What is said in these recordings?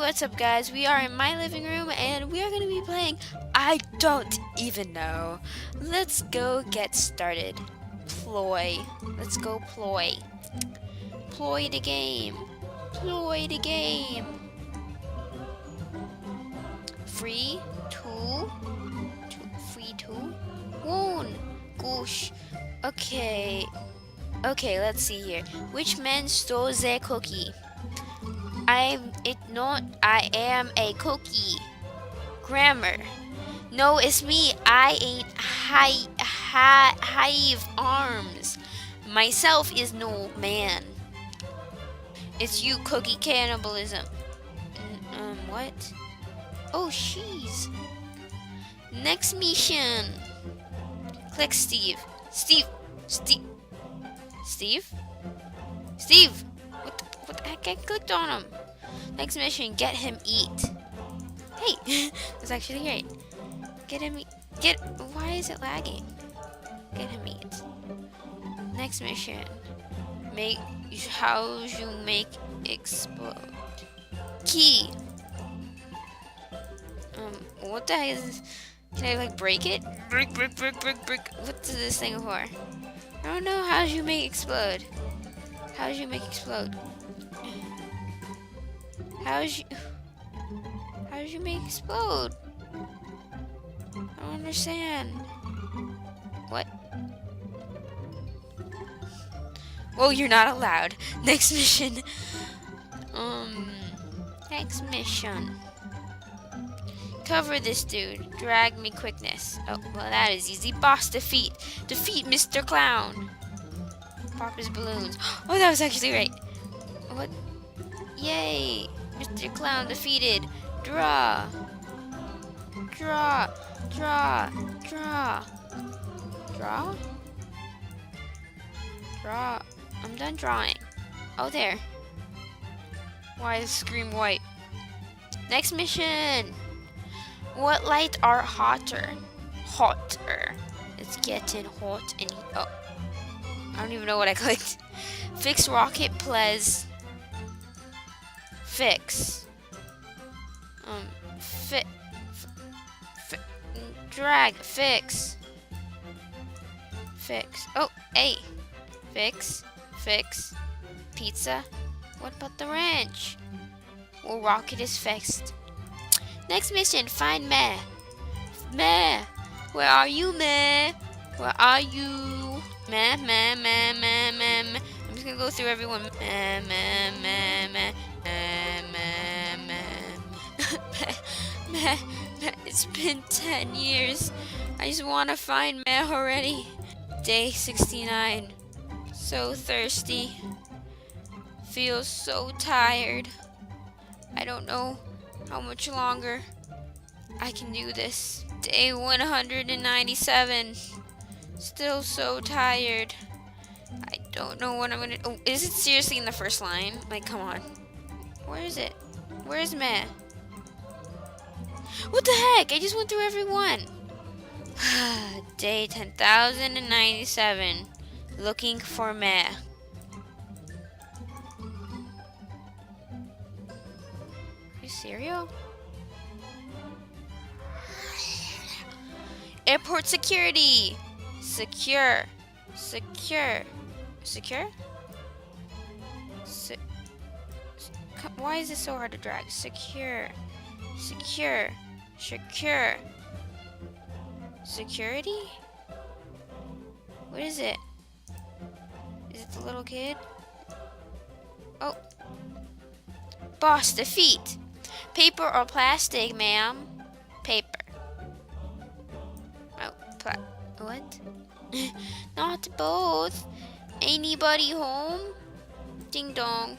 what's up, guys? We are in my living room and we are going to be playing I don't even know. Let's go get started. Ploy. Let's go ploy. Ploy the game. Ploy the game. Free two. Free two. One. Goosh. Okay. Okay, let's see here. Which man stole the cookie? I am a cookie. Grammar. No, it's me. I ain't hive arms. Myself is no man. It's you, cookie cannibalism. What? Oh, she's. Next mission. Click Steve. Steve. What the heck? I clicked on him. Next mission, get him eat. Hey, that's actually great. Get him eat. Why is it lagging? Get him eat. Next mission, how you make explode. Key. What the heck is? Can I like break it? Break. What's this thing for? I don't know. How you make explode? How did you make explode? How did you make explode? I don't understand. What? Oh, you're not allowed. Next mission. Next mission. Cover this dude. Drag me quickness. Oh, well that is easy. Boss defeat. Defeat Mr. Clown. Pop his balloons. Oh, that was actually right. What? Yay! Mr. Clown defeated. Draw. I'm done drawing. Oh, there. Why is the screen white? Next mission. What light are hotter? It's getting hot and oh. I don't even know what I clicked. Fix rocket, please. Fix. Drag. Fix. Oh, A. Fix. Pizza. What about the wrench? Well, rocket is fixed. Next mission, find Meh. Meh. Where are you, Meh? Where are you? Meh. I'm just gonna go through everyone. Meh. It's been 10 years. I just wanna find Meh already. Day 69. So thirsty. Feel so tired. I don't know how much longer I can do this. Day 197. Still so tired. I don't know what I'm gonna. Oh, is it seriously in the first line? Like, come on. Where is it? Where's Meh? What the heck? I just went through every one. Day 10,097. Looking for Meh. Cereal? Airport security. Secure. Why is it so hard to drag? Secure. Security? What is it? Is it the little kid? Oh. Boss defeat. Paper or plastic, ma'am? Paper. Oh, what? Not both. Anybody home? Ding dong.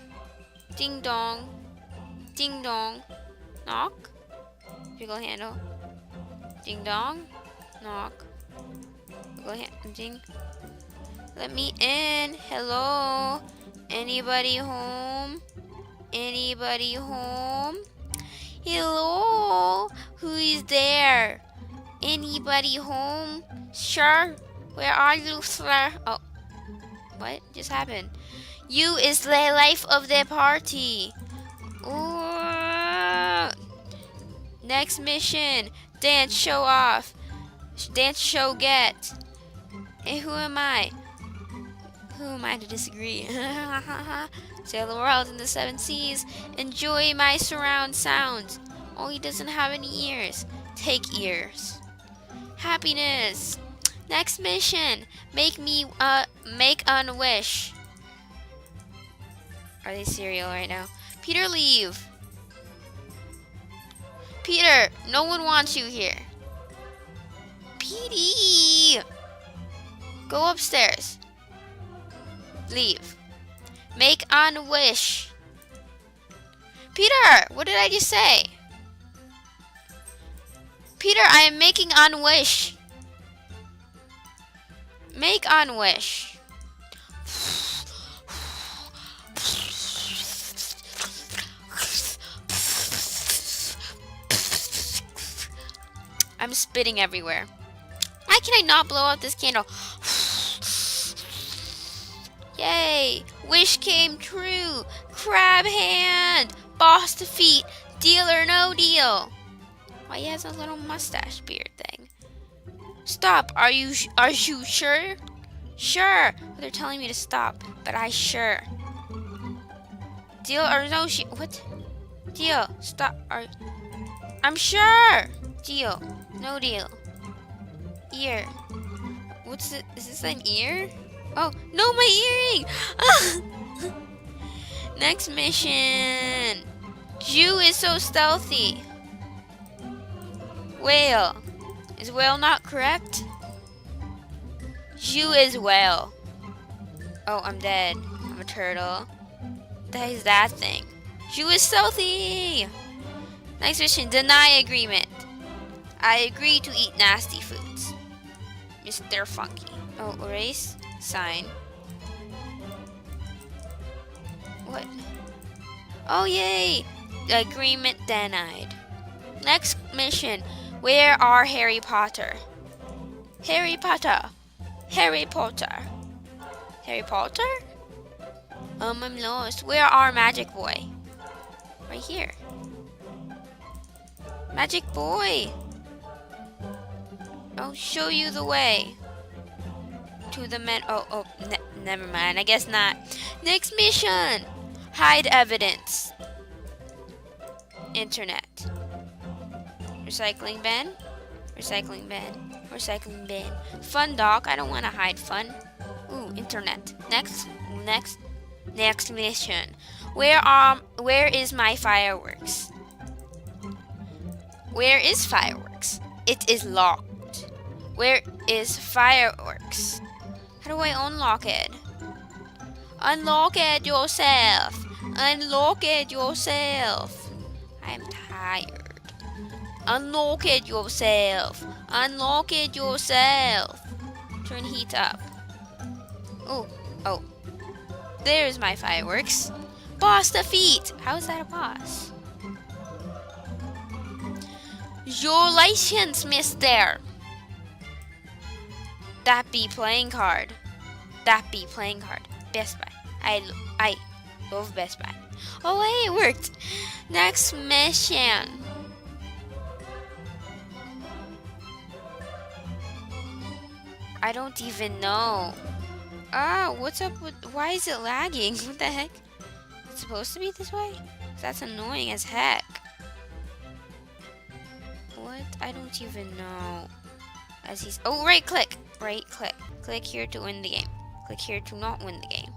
Knock. Jiggle handle. Ding dong. Knock. Jiggle handle. Ding. Let me in. Hello. Anybody home? Hello? Who is there? Anybody home? Sure. Where are you, sir? Oh. What just happened? You is the life of the party. Ooh. Next mission. Dance show off. Dance show get. Hey, who am I? Who am I to disagree? Sail the world in the 7 seas. Enjoy my surround sounds. Oh, he doesn't have any ears. Take ears. Happiness. Next mission. Make a wish. Are they cereal right now? Peter, leave. Peter, no one wants you here. Petey. Go upstairs. Leave. Make a wish. Peter, what did I just say? Peter, I am making a wish. Make a wish. I'm spitting everywhere. Why can I not blow out this candle? Yay! Wish came true. Crab hand. Boss defeat. Deal or no deal. Why he has a little mustache beard thing. Stop. Are you sure? Sure. They're telling me to stop, but I sure. Deal or no what? Deal. Stop. I'm sure. Deal. No deal. Ear. What's it? Is this an ear? Oh, no, my earring! Next mission. Jew is so stealthy. Whale. Is whale not correct? Jew is whale. Oh, I'm dead. I'm a turtle. That is that thing. Jew is stealthy. Next mission. Deny agreement. I agree to eat nasty foods. Mr. Funky. Oh, erase. Sign. What? Oh, yay! Agreement denied. Next mission. Where are Harry Potter? Harry Potter. Harry Potter. Harry Potter? I'm lost. Where are Magic Boy? Right here. Magic Boy. I'll show you the way. To the men. Never mind. I guess not. Next mission. Hide evidence. Internet. Recycling bin. Recycling bin. Recycling bin. Fun dock. I don't want to hide fun. Ooh, internet. Next mission. Where is my fireworks? Where is fireworks? It is locked. Where is fireworks? How do I unlock it? Unlock it yourself. Unlock it yourself. I'm tired. Unlock it yourself. Unlock it yourself. Turn heat up. Oh. There's my fireworks. Boss defeat. How is that a boss? Your license, mister. That be playing card. That be playing card. Best Buy. I love Best Buy. Oh, hey, it worked. Next mission. I don't even know. What's up with... Why is it lagging? What the heck? It's supposed to be this way? That's annoying as heck. What? I don't even know. As he's... Oh, right click. Right click. Click here to win the game. Click here to not win the game.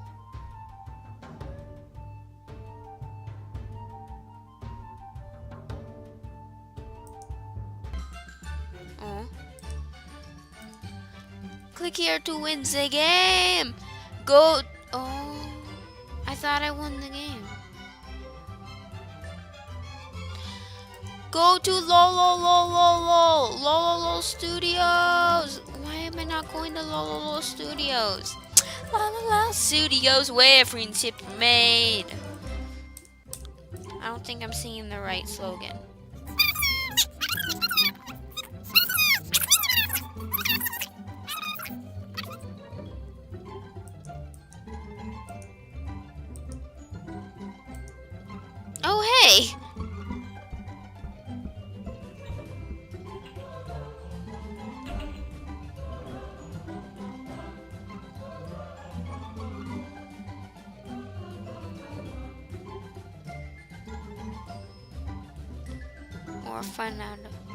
Oh. Click here to win the game. Go... Oh. I thought I won the game. Go to Lololol Studios. Why am I not going to Lololol Studios? Lololol Studios, where friendships made. I don't think I'm singing the right slogan. Oh, hey. more fun out of